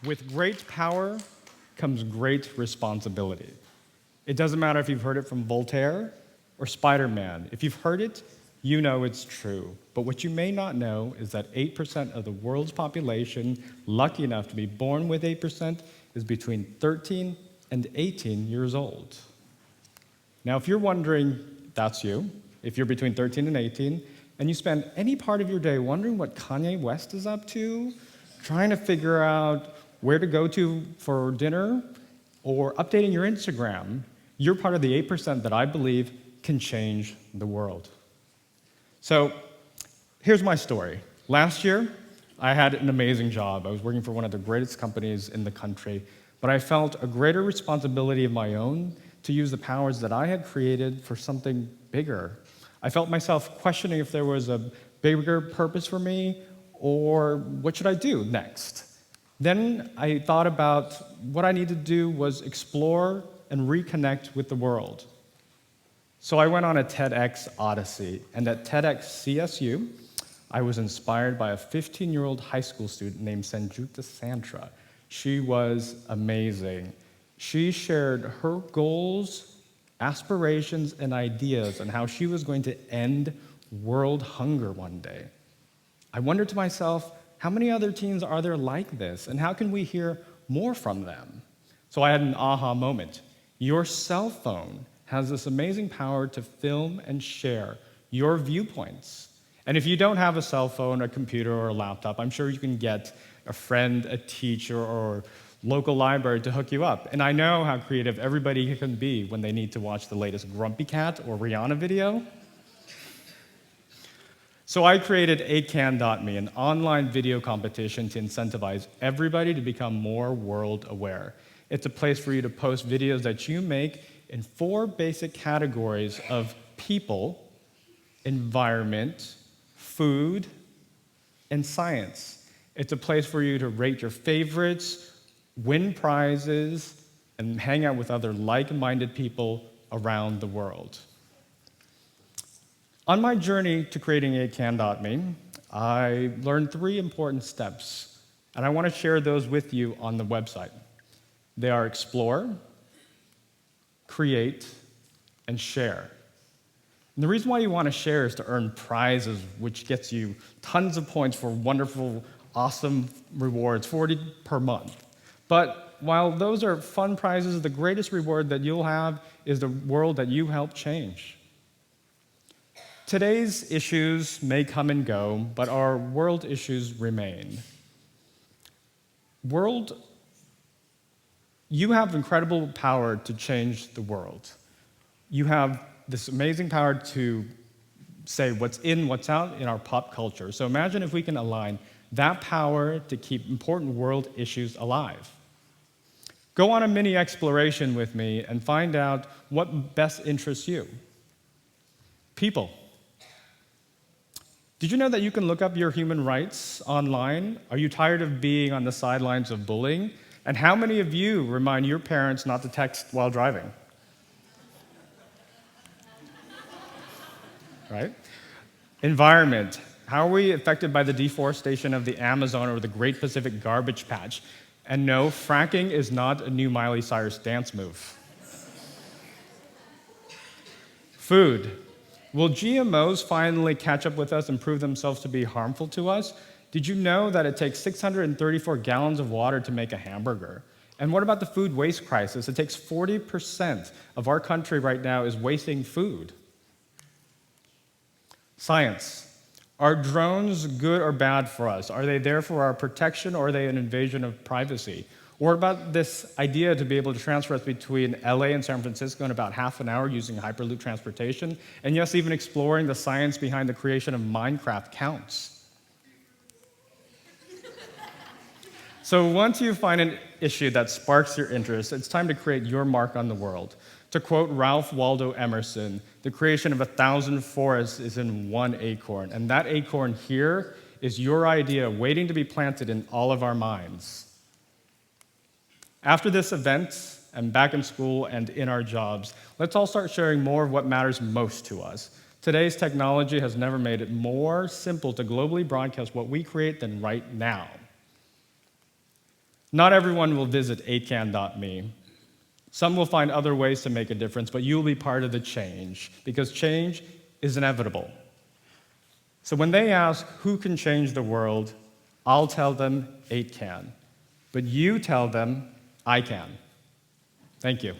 With great power comes great responsibility. It doesn't matter if you've heard it from Voltaire or Spider-Man. If you've heard it, you know it's true. But what you may not know is that 8% of the world's population, lucky enough to be born with 8%, is between 13 and 18 years old. Now, if you're wondering, that's you, if you're between 13 and 18, and you spend any part of your day wondering what Kanye West is up to, trying to figure out where to go to for dinner, or updating your Instagram, you're part of the 8% that I believe can change the world. So, here's my story. Last year, I had an amazing job. I was working for one of the greatest companies in the country, but I felt a greater responsibility of my own to use the powers that I had created for something bigger. I felt myself questioning if there was a bigger purpose for me, or what should I do next? Then I thought about what I needed to do was explore and reconnect with the world. So I went on a TEDx odyssey, and at TEDxCSU, I was inspired by a 15-year-old high school student named Sanjukta Santra. She was amazing. She shared her goals, aspirations, and ideas on how she was going to end world hunger one day. I wondered to myself, how many other teens are there like this, and how can we hear more from them? So I had an aha moment. Your cell phone has this amazing power to film and share your viewpoints. And if you don't have a cell phone, a computer, or a laptop, I'm sure you can get a friend, a teacher, or local library to hook you up. And I know how creative everybody can be when they need to watch the latest Grumpy Cat or Rihanna video. So I created 8can.me, an online video competition to incentivize everybody to become more world aware. It's a place for you to post videos that you make in 4 basic categories of people, environment, food, and science. It's a place for you to rate your favorites, win prizes, and hang out with other like-minded people around the world. On my journey to creating 8can.me, I learned 3 important steps, and I want to share those with you on the website. They are explore, create, and share. And the reason why you want to share is to earn prizes, which gets you tons of points for wonderful, awesome rewards, 40 per month. But while those are fun prizes, the greatest reward that you'll have is the world that you help change. Today's issues may come and go, but our world issues remain. You have incredible power to change the world. You have this amazing power to say what's in, what's out in our pop culture. So imagine if we can align that power to keep important world issues alive. Go on a mini exploration with me and find out what best interests you. People. Did you know that you can look up your human rights online? Are you tired of being on the sidelines of bullying? And how many of you remind your parents not to text while driving? Right? Environment. How are we affected by the deforestation of the Amazon or the Great Pacific Garbage Patch? And no, fracking is not a new Miley Cyrus dance move. Food. Will GMOs finally catch up with us and prove themselves to be harmful to us? Did you know that it takes 634 gallons of water to make a hamburger? And what about the food waste crisis? It takes 40% of our country right now is wasting food. Science. Are drones good or bad for us? Are they there for our protection, or are they an invasion of privacy? Or about this idea to be able to transfer us between LA and San Francisco in about half an hour using Hyperloop transportation, and yes, even exploring the science behind the creation of Minecraft counts. So once you find an issue that sparks your interest, it's time to create your mark on the world. To quote Ralph Waldo Emerson, the creation of 1,000 forests is in 1 acorn, and that acorn here is your idea waiting to be planted in all of our minds. After this event, and back in school and in our jobs, let's all start sharing more of what matters most to us. Today's technology has never made it more simple to globally broadcast what we create than right now. Not everyone will visit 8can.me. Some will find other ways to make a difference, but you will be part of the change, because change is inevitable. So when they ask who can change the world, I'll tell them 8can. But you tell them I can. Thank you.